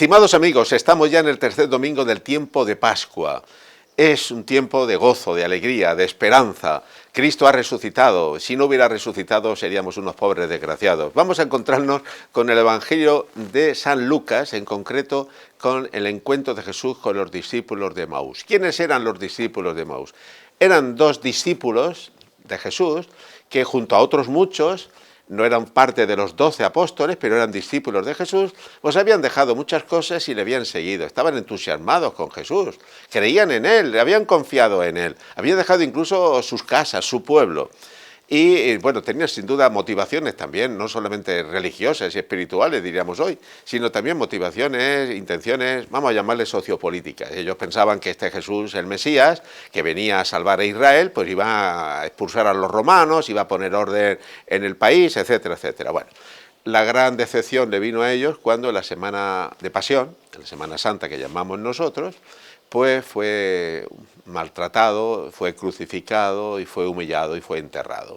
Estimados amigos, estamos ya en el tercer domingo del tiempo de Pascua. Es un tiempo de gozo, de alegría, de esperanza. Cristo ha resucitado. Si no hubiera resucitado seríamos unos pobres desgraciados. Vamos a encontrarnos con el Evangelio de San Lucas, en concreto con el encuentro de Jesús con los discípulos de Emaús. ¿Quiénes eran los discípulos de Emaús? Eran dos discípulos de Jesús que junto a otros muchos, no eran parte de los 12 apóstoles, pero eran discípulos de Jesús, pues habían dejado muchas cosas y le habían seguido. Estaban entusiasmados con Jesús, creían en Él, habían confiado en Él, habían dejado incluso sus casas, su pueblo. Y bueno, tenían sin duda motivaciones también, no solamente religiosas y espirituales, diríamos hoy, sino también motivaciones, intenciones, vamos a llamarles sociopolíticas. Ellos pensaban que este Jesús, el Mesías, que venía a salvar a Israel, pues iba a expulsar a los romanos, iba a poner orden en el país, etcétera, etcétera. Bueno, la gran decepción le vino a ellos cuando la Semana de Pasión, la Semana Santa que llamamos nosotros, pues fue maltratado, fue crucificado y fue humillado y fue enterrado.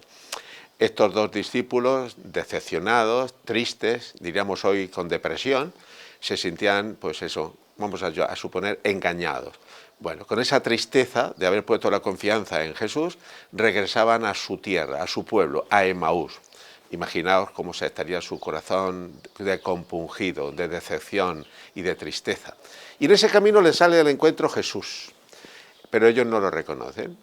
Estos dos discípulos, decepcionados, tristes, diríamos hoy con depresión, se sentían, pues eso, vamos a suponer, engañados. Bueno, con esa tristeza de haber puesto la confianza en Jesús, regresaban a su tierra, a su pueblo, a Emaús. Imaginaos cómo se estaría su corazón de compungido, de decepción y de tristeza. Y en ese camino les sale al encuentro Jesús, pero ellos no lo reconocen.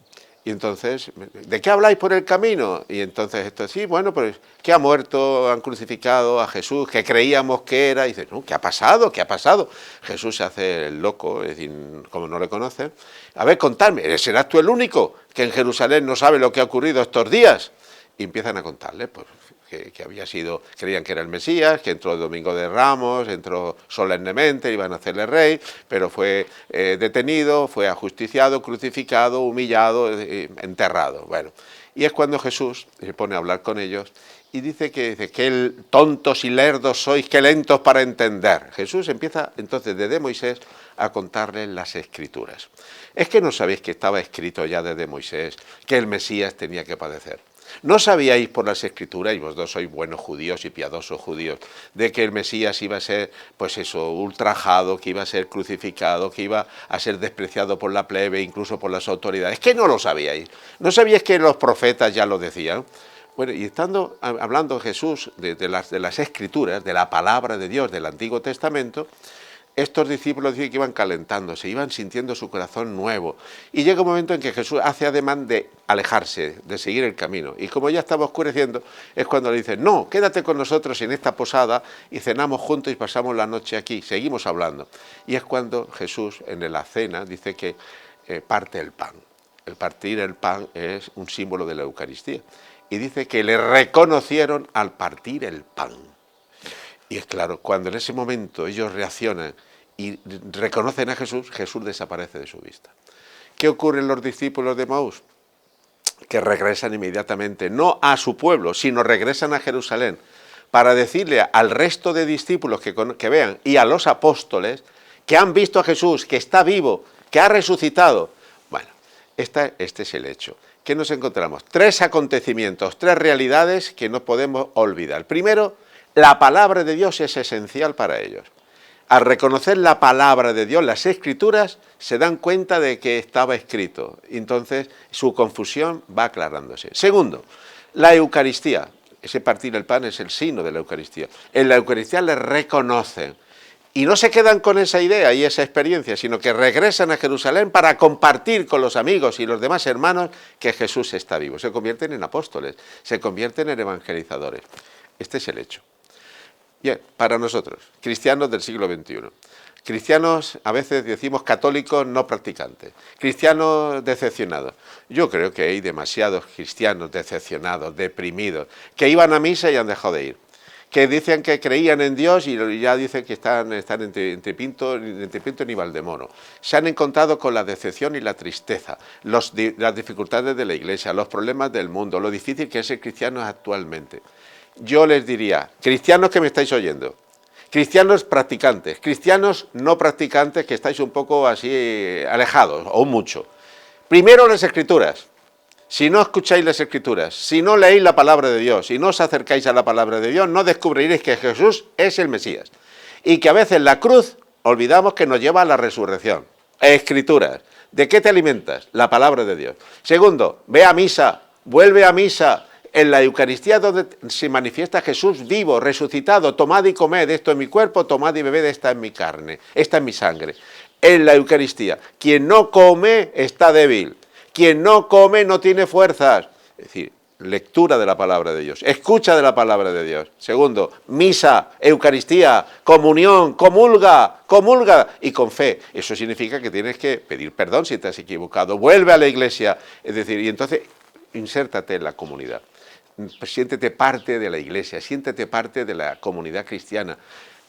Y entonces, ¿de qué habláis por el camino? Y entonces esto, sí, bueno, pues que ha muerto, han crucificado a Jesús, que creíamos que era. Y dicen, no, ¿qué ha pasado? ¿Qué ha pasado? Jesús se hace el loco, es decir, como no le conocen. A ver, contadme, ¿serás tú el único que en Jerusalén no sabe lo que ha ocurrido estos días? Y empiezan a contarle, pues, que había sido, creían que era el Mesías, que entró el Domingo de Ramos, entró solemnemente, iban a hacerle rey, pero fue detenido, fue ajusticiado, crucificado, humillado, enterrado. Bueno, y es cuando Jesús se pone a hablar con ellos y dice que tontos y lerdos sois, que lentos para entender. Jesús empieza entonces desde Moisés a contarles las Escrituras. Es que no sabéis que estaba escrito ya desde Moisés que el Mesías tenía que padecer. ¿No sabíais por las Escrituras, y vosotros sois buenos judíos y piadosos judíos, de que el Mesías iba a ser, pues eso, ultrajado, que iba a ser crucificado, que iba a ser despreciado por la plebe, incluso por las autoridades? ¿Qué no lo sabíais? ¿No sabíais que los profetas ya lo decían? Bueno, y estando hablando Jesús de las Escrituras, de la palabra de Dios del Antiguo Testamento, estos discípulos dicen que iban calentándose, iban sintiendo su corazón nuevo. Y llega un momento en que Jesús hace ademán de alejarse, de seguir el camino. Y como ya estaba oscureciendo, es cuando le dicen, no, quédate con nosotros en esta posada y cenamos juntos y pasamos la noche aquí, seguimos hablando. Y es cuando Jesús en la cena dice que parte el pan. El partir el pan es un símbolo de la Eucaristía. Y dice que le reconocieron al partir el pan. Y es claro, cuando en ese momento ellos reaccionan y reconocen a Jesús, Jesús desaparece de su vista. ¿Qué ocurre en los discípulos de Emaús? Que regresan inmediatamente, no a su pueblo, sino regresan a Jerusalén, para decirle al resto de discípulos que vean y a los apóstoles que han visto a Jesús, que está vivo, que ha resucitado. Bueno, este es el hecho. ¿Qué nos encontramos? Tres acontecimientos, tres realidades que no podemos olvidar. Primero, la palabra de Dios es esencial para ellos. Al reconocer la palabra de Dios, las Escrituras, se dan cuenta de que estaba escrito. Entonces, su confusión va aclarándose. Segundo, la Eucaristía. Ese partir el pan es el signo de la Eucaristía. En la Eucaristía le reconocen. Y no se quedan con esa idea y esa experiencia, sino que regresan a Jerusalén para compartir con los amigos y los demás hermanos que Jesús está vivo. Se convierten en apóstoles, se convierten en evangelizadores. Este es el hecho. Bien, para nosotros, cristianos del siglo XXI, cristianos a veces decimos católicos no practicantes, cristianos decepcionados. Yo creo que hay demasiados cristianos decepcionados, deprimidos, que iban a misa y han dejado de ir, que dicen que creían en Dios y ya dicen que están entre Pinto ni Valdemoro. Se han encontrado con la decepción y la tristeza, las dificultades de la Iglesia, los problemas del mundo, lo difícil que es ser cristiano actualmente. Yo les diría, cristianos que me estáis oyendo, cristianos practicantes, cristianos no practicantes que estáis un poco así alejados o mucho. Primero las Escrituras. Si no escucháis las Escrituras, si no leéis la palabra de Dios, si no os acercáis a la palabra de Dios, no descubriréis que Jesús es el Mesías. Y que a veces la cruz olvidamos que nos lleva a la resurrección. Escrituras. ¿De qué te alimentas? La palabra de Dios. Segundo, ve a misa, vuelve a misa. En la Eucaristía donde se manifiesta Jesús vivo, resucitado, tomad y comed, esto es mi cuerpo, tomad y bebed, esta es mi carne, esta es mi sangre. En la Eucaristía, quien no come está débil, quien no come no tiene fuerzas. Es decir, lectura de la palabra de Dios, escucha de la palabra de Dios. Segundo, misa, Eucaristía, comunión, comulga y con fe. Eso significa que tienes que pedir perdón si te has equivocado, vuelve a la iglesia, es decir, y entonces insértate en la comunidad. Siéntete parte de la iglesia, siéntete parte de la comunidad cristiana.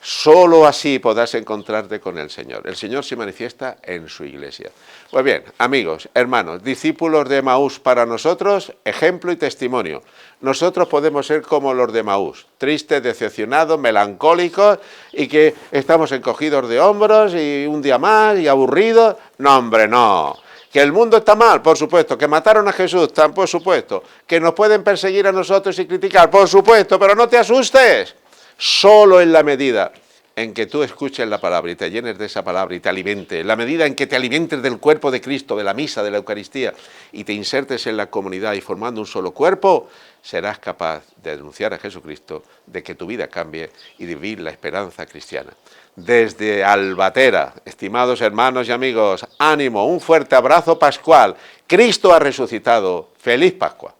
Solo así podrás encontrarte con el Señor. El Señor se manifiesta en su iglesia. Pues bien, amigos, hermanos, discípulos de Emaús para nosotros, ejemplo y testimonio. Nosotros podemos ser como los de Emaús, tristes, decepcionados, melancólicos y que estamos encogidos de hombros y un día más y aburridos. No, hombre, no. ¿Que el mundo está mal? Por supuesto. ¿Que mataron a Jesús? Por supuesto. ¿Que nos pueden perseguir a nosotros y criticar? Por supuesto, pero no te asustes. Solo en la medida en que tú escuches la palabra y te llenes de esa palabra y te alimentes, en la medida en que te alimentes del cuerpo de Cristo, de la misa, de la Eucaristía, y te insertes en la comunidad y formando un solo cuerpo, serás capaz de denunciar a Jesucristo, de que tu vida cambie y de vivir la esperanza cristiana. Desde Albatera, estimados hermanos y amigos, ánimo, un fuerte abrazo pascual. Cristo ha resucitado. ¡Feliz Pascua!